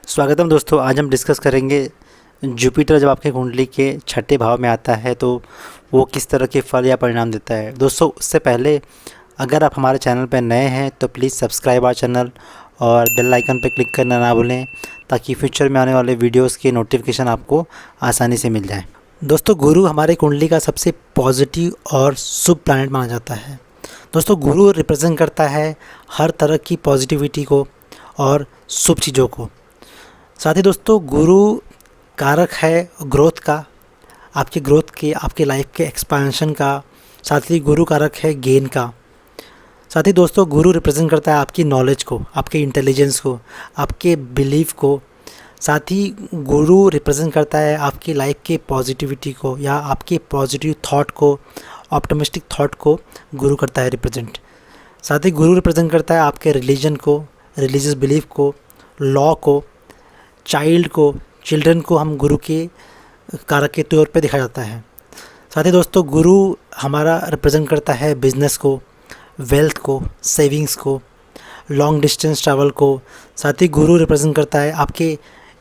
स्वागतम दोस्तों। आज हम डिस्कस करेंगे जुपिटर जब आपके कुंडली के छठे भाव में आता है तो वो किस तरह के फल या परिणाम देता है। दोस्तों उससे पहले अगर आप हमारे चैनल पर नए हैं तो प्लीज़ सब्सक्राइब आवर चैनल और बेल आइकन पर क्लिक करना ना भूलें ताकि फ्यूचर में आने वाले वीडियोस की नोटिफिकेशन आपको आसानी से मिल जाए। दोस्तों गुरु हमारे कुंडली का सबसे पॉजिटिव और शुभ प्लैनेट माना जाता है। दोस्तों गुरु रिप्रेजेंट करता है हर तरह की पॉजिटिविटी को और शुभ चीज़ों को। साथ ही दोस्तों गुरु कारक है ग्रोथ का, आपकी ग्रोथ के, आपके लाइफ के एक्सपेंशन का। साथ ही गुरु कारक है गेन का। साथ ही दोस्तों गुरु रिप्रेजेंट करता है आपकी नॉलेज को, आपके इंटेलिजेंस को, आपके बिलीफ को। साथ ही गुरु रिप्रेजेंट करता है आपकी लाइफ के पॉजिटिविटी को या आपके पॉजिटिव थॉट को, ऑप्टिमिस्टिक थॉट को गुरु करता है रिप्रेजेंट। साथ ही गुरु रिप्रेजेंट करता है आपके रिलीजन को, रिलीजियस बिलीफ को, लॉ को, चाइल्ड को, चिल्ड्रन को हम गुरु के कारक के तौर पे देखा जाता है। साथ ही दोस्तों गुरु हमारा रिप्रेजेंट करता है बिजनेस को, वेल्थ को, सेविंग्स को, लॉन्ग डिस्टेंस ट्रैवल को। साथ ही गुरु रिप्रेजेंट करता है आपके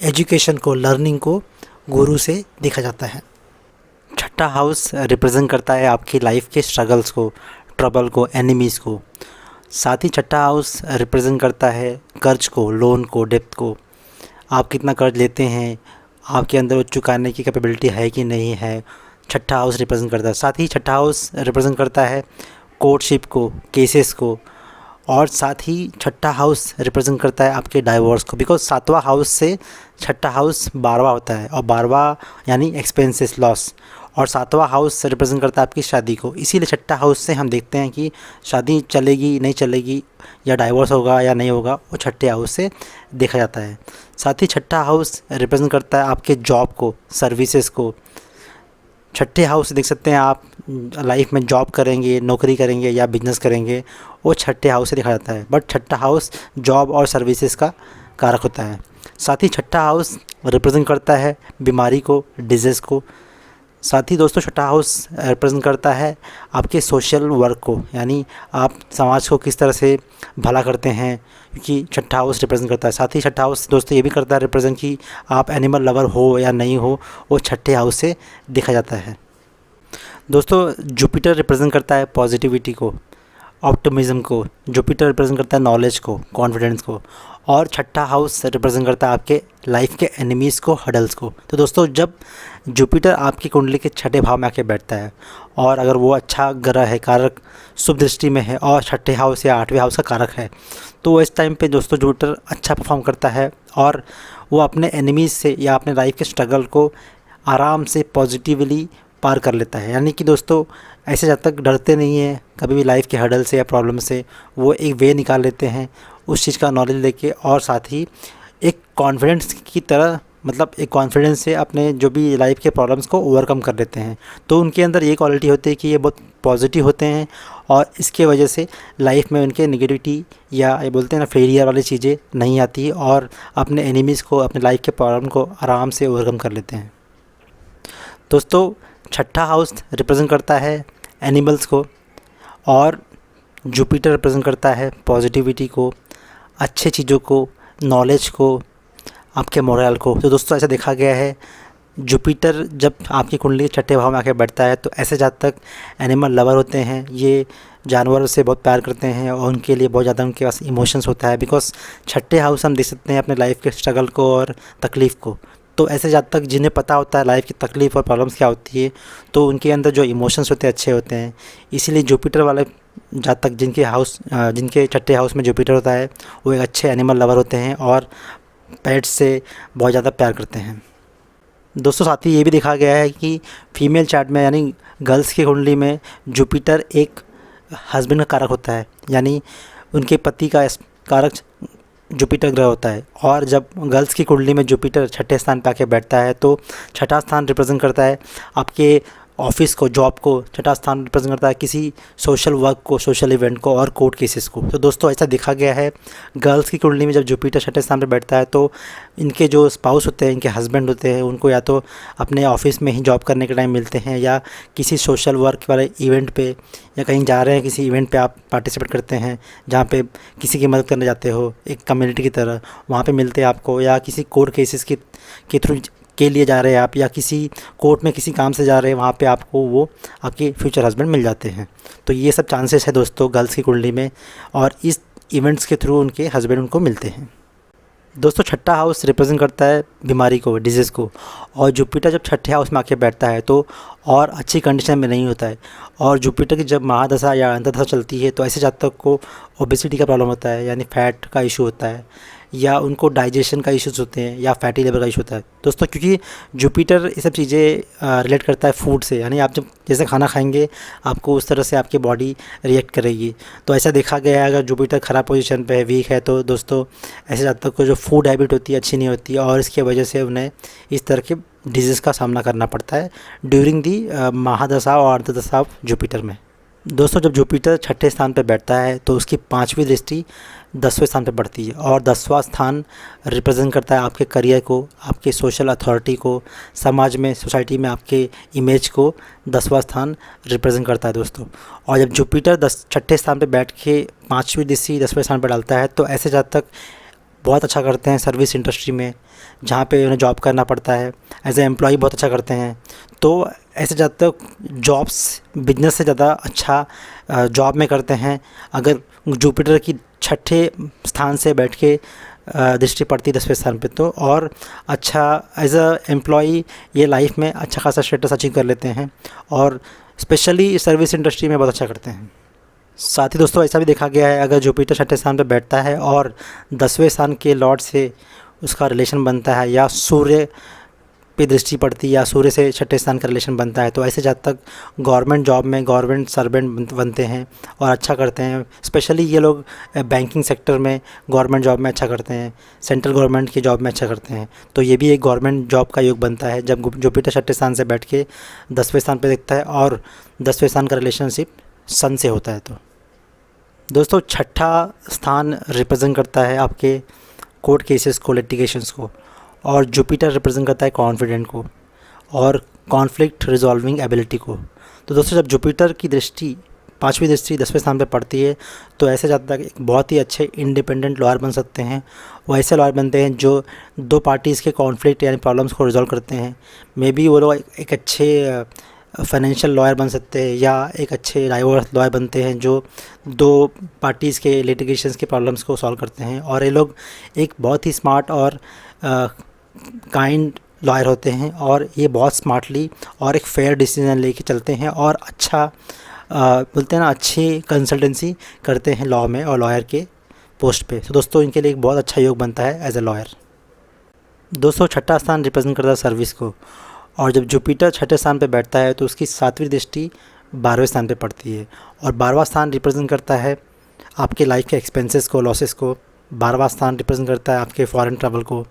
एजुकेशन को, लर्निंग को गुरु से देखा जाता है। छठा हाउस रिप्रेजेंट करता है आपकी लाइफ के स्ट्रगल्स को, ट्रबल को, एनिमीज़ को। साथ ही छठा हाउस रिप्रेजेंट करता है कर्ज को, लोन को, डेप्थ को। आप कितना कर्ज लेते हैं, आपके अंदर वो चुकाने की कैपेबिलिटी है कि नहीं है, छठा हाउस रिप्रेजेंट करता है। साथ ही छठा हाउस रिप्रेजेंट करता है कोर्टशिप को, केसेस को। और साथ ही छठा हाउस रिप्रेजेंट करता है आपके डाइवोर्स को, बिकॉज सातवां हाउस से छठा हाउस 12वां होता है और 12वां यानी एक्सपेंसेस, लॉस। और सातवां हाउस रिप्रेजेंट करता है आपकी शादी को। इसीलिए छठा हाउस से हम देखते हैं कि शादी चलेगी नहीं चलेगी या डाइवोर्स होगा या नहीं होगा, वो छठे हाउस से देखा जाता है। साथ ही छठा हाउस रिप्रेजेंट करता है आपके जॉब को, सर्विसेज को। छठे हाउस से देख सकते हैं आप लाइफ में जॉब करेंगे, नौकरी करेंगे या बिजनेस करेंगे, वो छठे हाउस से देखा जाता है। बट छठा हाउस जॉब और सर्विसेज का कारक होता है। साथ ही छठा हाउस रिप्रेजेंट करता है बीमारी को, डिजीज़ को। साथ ही दोस्तों छठा हाउस रिप्रेजेंट करता है आपके सोशल वर्क को, यानी आप समाज को किस तरह से भला करते हैं, क्योंकि छठा हाउस रिप्रेजेंट करता है। साथ ही छठा हाउस दोस्तों ये भी करता है रिप्रेजेंट कि आप एनिमल लवर हो या नहीं हो, वो छठे हाउस से देखा जाता है। दोस्तों जुपिटर रिप्रेजेंट करता है पॉजिटिविटी को, ऑप्टिमिज्म को। जुपिटर रिप्रेजेंट करता है नॉलेज को, कॉन्फिडेंस को। और छठा हाउस रिप्रेजेंट करता है आपके लाइफ के एनिमीज़ को, हडल्स को। तो दोस्तों जब जुपिटर आपकी कुंडली के छठे भाव में आके बैठता है और अगर वो अच्छा ग्रह है, कारक शुभ दृष्टि में है और छठे हाउस या आठवें हाउस का कारक है, तो इस टाइम पे दोस्तों जुपिटर अच्छा परफॉर्म करता है और वो अपने एनिमीज़ से या अपने लाइफ के स्ट्रगल को आराम से पॉजिटिवली पार कर लेता है। यानी कि दोस्तों ऐसे जब तक डरते नहीं हैं कभी भी लाइफ के हर्डल से या प्रॉब्लम से, वो एक वे निकाल लेते हैं उस चीज़ का नॉलेज लेके। और साथ ही एक कॉन्फिडेंस की तरह, मतलब एक कॉन्फिडेंस से अपने जो भी लाइफ के प्रॉब्लम्स को ओवरकम कर लेते हैं। तो उनके अंदर ये क्वालिटी होती है कि ये बहुत पॉजिटिव होते हैं और इसके वजह से लाइफ में उनके नेगेटिविटी या ये बोलते हैं ना फेलियर वाली चीज़ें नहीं आती और अपने एनिमीज़ को, अपने लाइफ के प्रॉब्लम को आराम से ओवरकम कर लेते हैं। दोस्तों छठा हाउस रिप्रेजेंट करता है एनिमल्स को और जुपिटर रिप्रेजेंट करता है पॉजिटिविटी को, अच्छे चीज़ों को, नॉलेज को, आपके मोरल को। तो दोस्तों ऐसा देखा गया है जुपिटर जब आपकी कुंडली के छठे भाव में आके बैठता है तो ऐसे जातक एनिमल लवर होते हैं। ये जानवरों से बहुत प्यार करते हैं और उनके लिए बहुत ज़्यादा उनके पास इमोशंस होता है, बिकॉज छठे हाउस हम देख सकते हैं अपने लाइफ के स्ट्रगल को और तकलीफ़ को। तो ऐसे जातक जिन्हें पता होता है लाइफ की तकलीफ़ और प्रॉब्लम्स क्या होती है, तो उनके अंदर जो इमोशंस होते हैं अच्छे होते हैं। इसीलिए जुपिटर वाले जातक जिनके छठे हाउस में जुपिटर होता है वो एक अच्छे एनिमल लवर होते हैं और पेट्स से बहुत ज़्यादा प्यार करते हैं। दोस्तों साथ ही ये भी देखा गया है कि फीमेल चार्ट में यानी गर्ल्स की कुंडली में जुपिटर एक हस्बैंड का कारक होता है, यानी उनके पति का कारक जुपिटर ग्रह होता है। और जब गर्ल्स की कुंडली में जुपिटर छठे स्थान पे आके बैठता है तो छठा स्थान रिप्रेजेंट करता है आपके ऑफिस को, जॉब को। छठा स्थान रिप्रेजेंट करता है किसी सोशल वर्क को, सोशल इवेंट को और कोर्ट केसेस को। तो दोस्तों ऐसा देखा गया है गर्ल्स की कुंडली में जब जुपिटर छठे स्थान पर बैठता है तो इनके जो स्पाउस होते हैं, इनके हस्बैंड होते हैं, उनको या तो अपने ऑफिस में ही जॉब करने के टाइम मिलते हैं या किसी सोशल वर्क वाले इवेंट पे, या कहीं जा रहे हैं किसी इवेंट पे आप पार्टिसिपेट करते हैं जहाँ पे किसी की मदद करने जाते हो एक कम्युनिटी की तरह, वहाँ पे मिलते हैं आपको। या किसी कोर्ट केसेस के थ्रू के लिए जा रहे हैं आप, या किसी कोर्ट में किसी काम से जा रहे हैं, वहाँ पे आपको वो आपके फ्यूचर हस्बैंड मिल जाते हैं। तो ये सब चांसेस है दोस्तों गर्ल्स की कुंडली में, और इस इवेंट्स के थ्रू उनके हस्बैंड उनको मिलते हैं। दोस्तों छठा हाउस रिप्रेजेंट करता है बीमारी को, डिजीज़ को, और जुपिटर जब छठे हाउस में आके बैठता है तो और अच्छी कंडीशन में नहीं होता है। और जुपिटर की जब महादशा या अंतर्दशा चलती है तो ऐसे जातक को ओबेसिटी का प्रॉब्लम होता है, यानी फैट का इशू होता है, या उनको डाइजेशन का इश्यूज़ होते हैं, या फैटी लिवर का इशू होता है दोस्तों। क्योंकि जुपिटर ये सब चीज़ें रिलेट करता है फूड से, यानी आप जब जैसे खाना खाएंगे आपको उस तरह से आपकी बॉडी रिएक्ट करेगी। तो ऐसा देखा गया है अगर जुपिटर ख़राब पोजीशन पे है, वीक है, तो दोस्तों ऐसे जातक को जो फूड हैबिट होती है अच्छी नहीं होती है, और इसकी वजह से उन्हें इस तरह के डिजीज़ का सामना करना पड़ता है ड्यूरिंग दी महादशा और अंतर्दशा ऑफ जुपिटर में। दोस्तों जब जुपिटर छठे स्थान पर बैठता है तो उसकी पाँचवीं दृष्टि 10वें स्थान पर पड़ती है, और 10वां स्थान रिप्रेजेंट करता है आपके करियर को, आपके सोशल अथॉरिटी को, समाज में, सोसाइटी में आपके इमेज को 10वां स्थान रिप्रेजेंट करता है दोस्तों। और जब जुपिटर छठे स्थान पर बैठ के पाँचवीं दृष्टि 10वें स्थान पर डालता है तो ऐसे जातक बहुत अच्छा करते हैं सर्विस इंडस्ट्री में, जहाँ पे उन्हें जॉब करना पड़ता है, एज ए एम्प्लॉय बहुत अच्छा करते हैं। तो ऐसे जातक जॉब्स बिजनेस से ज़्यादा अच्छा जॉब में करते हैं अगर जुपिटर की छठे स्थान से बैठ के दृष्टि पड़ती 10वें स्थान पे तो, और अच्छा एज अ एम्प्लॉय ये लाइफ में अच्छा खासा स्टेटस अचीव कर लेते हैं, और स्पेशली सर्विस इंडस्ट्री में बहुत अच्छा करते हैं। साथ ही दोस्तों ऐसा भी देखा गया है अगर जुपिटर छठे स्थान पर बैठता है और 10वें स्थान के लॉर्ड से उसका रिलेशन बनता है, या सूर्य पे दृष्टि पड़ती है, या सूर्य से छठे स्थान का रिलेशन बनता है, तो ऐसे जब तक गवर्नमेंट जॉब में गवर्नमेंट सर्वेंट बनते हैं और अच्छा करते हैं। स्पेशली ये लोग बैंकिंग सेक्टर में गवर्नमेंट जॉब में अच्छा करते हैं, सेंट्रल गवर्नमेंट की जॉब में अच्छा करते हैं, तो ये भी एक गवर्नमेंट जॉब का योग बनता है जब जुपिटर छठे स्थान से बैठ के 10वें स्थान पर देखता है और 10वें स्थान का रिलेशनशिप सन से होता है। तो दोस्तों छठा स्थान रिप्रेजेंट करता है आपके कोर्ट केसेस को, लिटिगेशंस को, और जुपिटर रिप्रेजेंट करता है कॉन्फिडेंट को और कॉन्फ्लिक्ट रिजॉल्विंग एबिलिटी को। तो दोस्तों जब जुपिटर की दृष्टि पाँचवीं दृष्टि 10वें स्थान पर पड़ती है तो ऐसे ज़्यादा एक बहुत ही अच्छे इंडिपेंडेंट लॉयर बन सकते हैं। वो ऐसे लॉयर बनते हैं जो दो पार्टीज़ के कॉन्फ्लिक्ट यानी प्रॉब्लम्स को रिजॉल्व करते हैं। मे बी वो लोग एक अच्छे फाइनेंशियल लॉयर बन सकते हैं, या एक अच्छे डाइवोर्स लॉयर बनते हैं जो दो पार्टीज़ के लिटिगेशंस के प्रॉब्लम्स को सॉल्व करते हैं। और ये लोग एक बहुत ही स्मार्ट और काइंड लॉयर होते हैं, और ये बहुत स्मार्टली और एक फेयर डिसीजन लेके चलते हैं, और अच्छा बोलते हैं ना, अच्छी कंसल्टेंसी करते हैं लॉ में और लॉयर के पोस्ट पे। तो दोस्तों इनके लिए एक बहुत अच्छा योग बनता है एज ए लॉयर। दोस्तों छठा स्थान रिप्रेजेंट करता है सर्विस को, और जब जुपिटर छठे स्थान पे बैठता है तो उसकी सातवीं दृष्टि 12वें स्थान पे पड़ती है, और 12वां स्थान रिप्रेजेंट करता है आपके लाइफ के एक्सपेंसेस को, लॉसेस को। 12वां स्थान रिप्रेजेंट करता है आपके फॉरेन ट्रैवल को।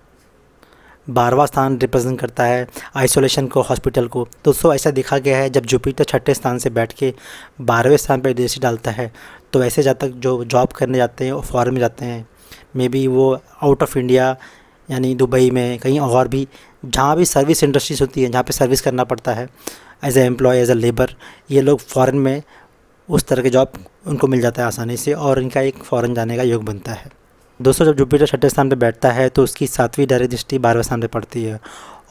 12वां स्थान रिप्रेजेंट करता है आइसोलेशन को, हॉस्पिटल को। दोस्तों ऐसा देखा गया है जब जुपिटर छठे स्थान से बैठ के 12वें स्थान पर दृष्टि डालता है तो ऐसे जातक जो जॉब करने जाते हैं वो फॉरेन में जाते हैं, मे बी वो आउट ऑफ इंडिया यानी दुबई में, कहीं और भी जहाँ भी सर्विस इंडस्ट्रीज़ होती है, जहाँ पे सर्विस करना पड़ता है as a employee, as a labour, ये लोग फॉरेन में उस तरह के जॉब उनको मिल जाता है आसानी से, और इनका एक फ़ॉरेन जाने का योग बनता है। दोस्तों जब जुपिटर छठे स्थान पे बैठता है तो उसकी सातवीं डायरेक्ट दृष्टि 12वें स्थान पे पड़ती है,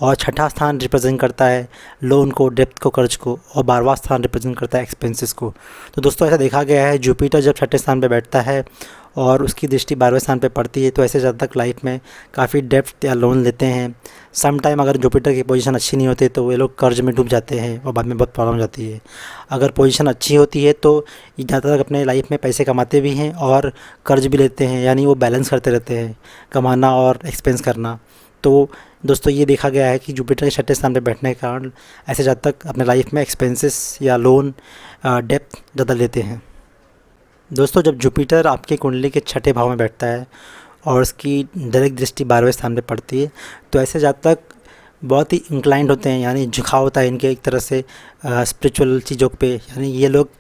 और छठा स्थान रिप्रेजेंट करता है लोन को, डेप्थ को, कर्ज को, और 12वां स्थान रिप्रेजेंट करता है एक्सपेंसेस को। तो दोस्तों ऐसा देखा गया है जुपिटर जब छठे स्थान पे बैठता है और उसकी दृष्टि 12वें स्थान पे पड़ती है तो ऐसे ज़्यादा तक लाइफ में काफ़ी डेप्थ या लोन लेते हैं। सम टाइम अगर जुपिटर की पोजीशन अच्छी नहीं होती तो वे लोग कर्ज में डूब जाते हैं और बाद में बहुत प्रॉब्लम हो जाती है। अगर पोजीशन अच्छी होती है तो ज़्यादा तक अपने लाइफ में पैसे कमाते भी हैं और कर्ज भी लेते हैं, यानी वो बैलेंस करते रहते हैं, कमाना और एक्सपेंस करना। तो दोस्तों ये देखा गया है कि जुपिटर के छठे स्थान पर बैठने के कारण ऐसे ज़्यादा तक अपने लाइफ में एक्सपेंसेस या लोन डेप्थ ज़्यादा लेते हैं। दोस्तों जब जुपिटर आपके कुंडली के छठे भाव में बैठता है और उसकी डायरेक्ट दृष्टि 12वें स्थान पे पड़ती है तो ऐसे जातक बहुत ही इंक्लाइंड होते हैं, यानी झुकाव होता है इनके एक तरह से स्पिरिचुअल चीज़ों पे, यानी ये लोग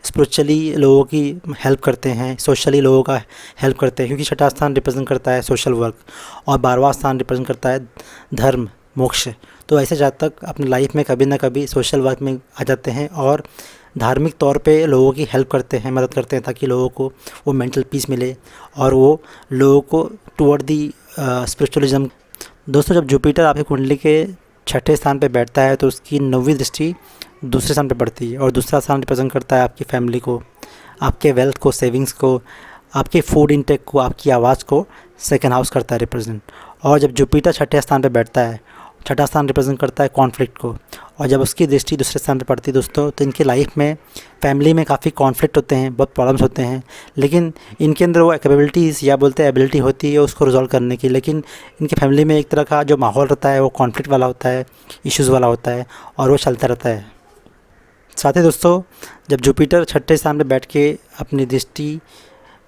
स्पिरिचुअली लोगों की हेल्प करते हैं, सोशली लोगों का हेल्प करते हैं, क्योंकि छठा स्थान रिप्रेजेंट करता है सोशल वर्क और 12वां स्थान रिप्रेजेंट करता है धर्म, मोक्ष। तो ऐसे जातक अपनी लाइफ में कभी ना कभी सोशल वर्क में आ जाते हैं और धार्मिक तौर पे लोगों की हेल्प करते हैं, मदद करते हैं, ताकि लोगों को वो मेंटल पीस मिले और वो लोगों को टुवर्ड दी स्पिरिचुअलिज्म। दोस्तों, जब जुपिटर आपकी कुंडली के छठे स्थान पे बैठता है तो उसकी 9वीं दृष्टि दूसरे स्थान पे पड़ती है, और दूसरा स्थान रिप्रेजेंट करता है आपकी फैमिली को, आपके वेल्थ को, सेविंग्स को, आपके फूड इंटेक को, आपकी आवाज़ को सेकंड हाउस करता है रिप्रेजेंट। और जब जुपिटर छठे स्थान पे बैठता है, छठा स्थान रिप्रेजेंट करता है कॉन्फ्लिक्ट को, और जब उसकी दृष्टि दूसरे स्थान पे पड़ती है दोस्तों, तो इनकी लाइफ में फैमिली में काफ़ी कॉन्फ्लिक्ट होते हैं, बहुत प्रॉब्लम्स होते हैं, लेकिन इनके अंदर वो कैपेबिलिटीज़ या बोलते हैं एबिलिटी होती है उसको रिजॉल्व करने की। लेकिन इनकी फैमिली में एक तरह का जो माहौल रहता है वो कॉन्फ्लिक्ट वाला होता है, इश्यूज़ वाला होता है, और वो चलता रहता है। साथ ही दोस्तों, जब जुपिटर छठे स्थान पे बैठ के अपनी दृष्टि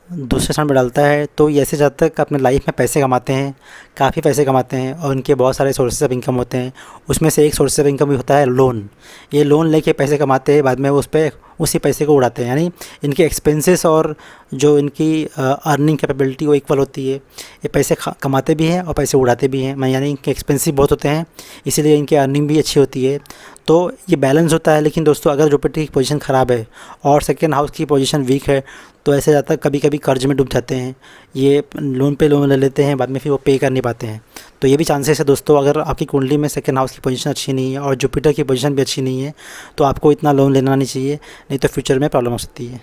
दूसरे स्थान पर डालता है तो ये ऐसे जातक अपने लाइफ में पैसे कमाते हैं, काफ़ी पैसे कमाते हैं, और उनके बहुत सारे सोर्सेज ऑफ इनकम होते हैं। उसमें से एक सोर्स ऑफ इनकम भी होता है लोन। ये लोन लेके पैसे कमाते हैं, बाद में वो उस पर उसी पैसे को उड़ाते हैं, यानी इनके एक्सपेंसेस और जो इनकी अर्निंग कैपेबिलिटी वो इक्वल होती है। ये पैसे कमाते भी हैं और पैसे उड़ाते भी हैं, यानी इनके एक्सपेंसिव बहुत होते हैं, इसीलिए इनकी अर्निंग भी अच्छी होती है। तो ये बैलेंस होता है। लेकिन दोस्तों, अगर जुपिटर की पोजीशन ख़राब है और सेकेंड हाउस की पोजीशन वीक है तो ऐसे जाता कभी कभी कर्ज में डूब जाते हैं, ये लोन पे लोन ले लेते हैं, बाद में फिर वो पे कर नहीं पाते हैं। तो ये भी चांसेस है दोस्तों, अगर आपकी कुंडली में सेकंड हाउस की पोजीशन अच्छी नहीं है और जुपिटर की पोजीशन भी अच्छी नहीं है तो आपको इतना लोन लेना नहीं चाहिए, नहीं तो फ्यूचर में प्रॉब्लम हो सकती है।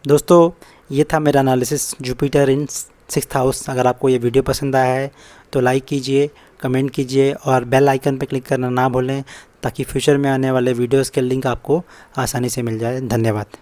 दोस्तों, ये था मेरा analysis Jupiter in 6th house. अगर आपको ये वीडियो पसंद आया है तो लाइक कीजिए, कमेंट कीजिए और बेल आइकन पर क्लिक करना ना भूलें, ताकि फ्यूचर में आने वाले वीडियोज़ के लिंक आपको आसानी से मिल जाए। धन्यवाद।